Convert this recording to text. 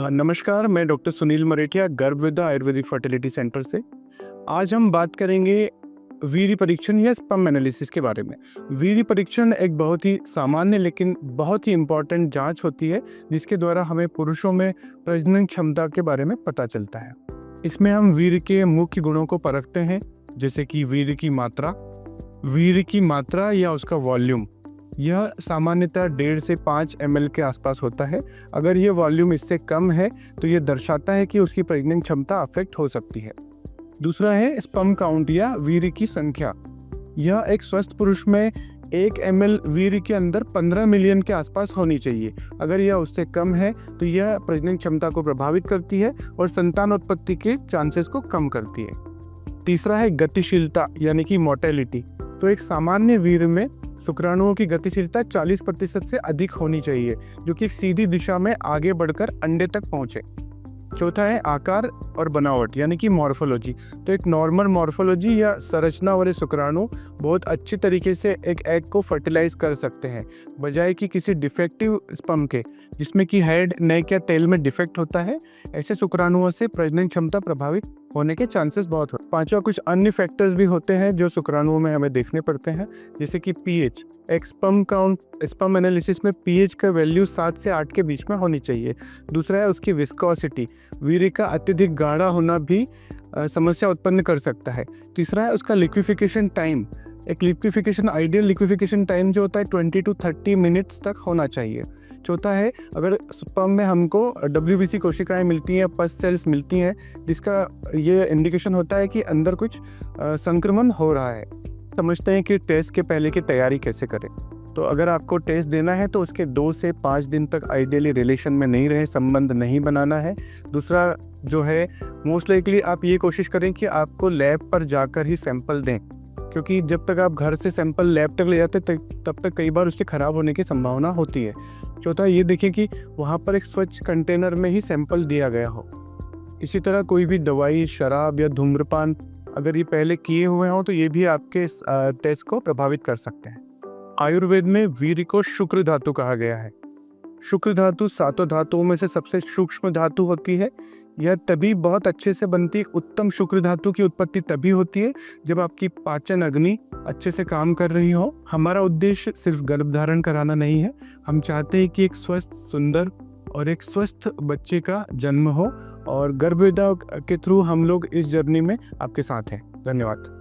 नमस्कार, मैं doctor Sunil Marethiya, Garbhavidya ayurvedic fertility centre से। आज हम बात करेंगे वीर्य परीक्षण या स्पर्म एनालिसिस के बारे में। वीर्य परीक्षण एक बहुत ही सामान्य लेकिन बहुत ही इम्पॉर्टेंट जांच होती है, जिसके द्वारा हमें पुरुषों में प्रजनन क्षमता के बारे में पता चलता है। इसमें हम वीर्य के मुख्य गुणों को परखते हैं, जैसे कि वीर्य की मात्रा या उसका वॉल्यूम। यह सामान्यतः 1.5 से 5 ml के आसपास होता है। अगर ये वॉल्यूम इससे कम है तो ये दर्शाता है कि उसकी प्रजनन क्षमता अफेक्ट हो सकती है। दूसरा है स्पर्म काउंट या वीर्य की संख्या। यह एक स्वस्थ पुरुष में 1 ml वीर्य के अंदर 15 मिलियन के आसपास होनी चाहिए। अगर यह उससे कम है तो यह प्रजनन क्षमता को प्रभावित करती है और संतानोत्पत्ति के चांसेस को कम करती है। तीसरा है गतिशीलता यानी कि मोटेलिटी। तो एक सामान्य वीर्य में शुक्राणुओं की गतिशीलता 40% से अधिक होनी चाहिए, जो कि सीधी दिशा में आगे बढ़कर अंडे तक पहुंचे। चौथा है आकार और बनावट यानी कि मॉर्फोलॉजी। तो एक नॉर्मल मॉर्फोलॉजी या संरचना वाले शुक्राणु बहुत अच्छी तरीके से एक एग को फर्टिलाइज कर सकते हैं, बजाय कि किसी डिफेक्टिव स्पर्म के, जिसमें कि हेड, नेक या टेल में डिफेक्ट होता है। ऐसे शुक्राणुओं से प्रजनन क्षमता प्रभावित होने के चांसेस बहुत होते हैं। पांचवा, कुछ अन्य फैक्टर्स भी होते हैं जो शुक्राणुओं में हमें देखने पड़ते हैं, जैसे कि पीएच। एक स्पर्म एनालिसिस में पीएच का वैल्यू 7 से 8 के बीच में होनी चाहिए। दूसरा है उसकी विस्कोसिटी। वीर्य का अत्यधिक गाढ़ा होना भी समस्या उत्पन्न कर सकता है। तीसरा है उसका liquefaction time. Ideal liquefaction time जो होता है 20 to 30 मिनट्स तक होना चाहिए। चौथा है अगर स्पर्म में हमको WBC कोशिकाएं मिलती हैं, पस सेल्स मिलती हैं, जिसका ये इंडिकेशन होता है कि अंदर कुछ संक्रमण हो रहा है। समझते हैं कि टेस्ट के पहले की तैयारी कैसे करें। तो अगर आपको टेस्ट देना है तो उसके 2 से 5 दिन तक आइडियली रिलेशन में नहीं रहे, संबंध नहीं बनाना है। दूसरा जो है, मोस्ट लाइकली आप ये कोशिश करें कि आपको लैब पर जाकर ही सैंपल दें, क्योंकि जब तक आप घर से सैंपल लैब तक ले जाते तब तक कई बार उसके ख़राब होने की संभावना होती है। चौथा, ये देखें कि वहाँ पर एक स्वच्छ कंटेनर में ही सैंपल दिया गया हो। इसी तरह कोई भी दवाई, शराब या धूम्रपान अगर ये पहले किए हुए हों तो ये भी आपके टेस्ट को प्रभावित कर सकते हैं। आयुर्वेद में वीर्य को शुक्र धातु कहा गया है। शुक्र धातु 7 धातुओं में से सबसे सूक्ष्म धातु होती है। यह तभी बहुत अच्छे से बनती है। उत्तम शुक्र धातु की उत्पत्ति तभी होती है जब आपकी पाचन अग्नि अच्छे से काम कर रही हो। हमारा उद्देश्य सिर्फ गर्भधारण कराना नहीं है, हम चाहते हैं कि एक स्वस्थ, सुंदर और एक स्वस्थ बच्चे का जन्म हो, और गर्भविद्या के थ्रू हम लोग इस जर्नी में आपके साथ हैं। धन्यवाद।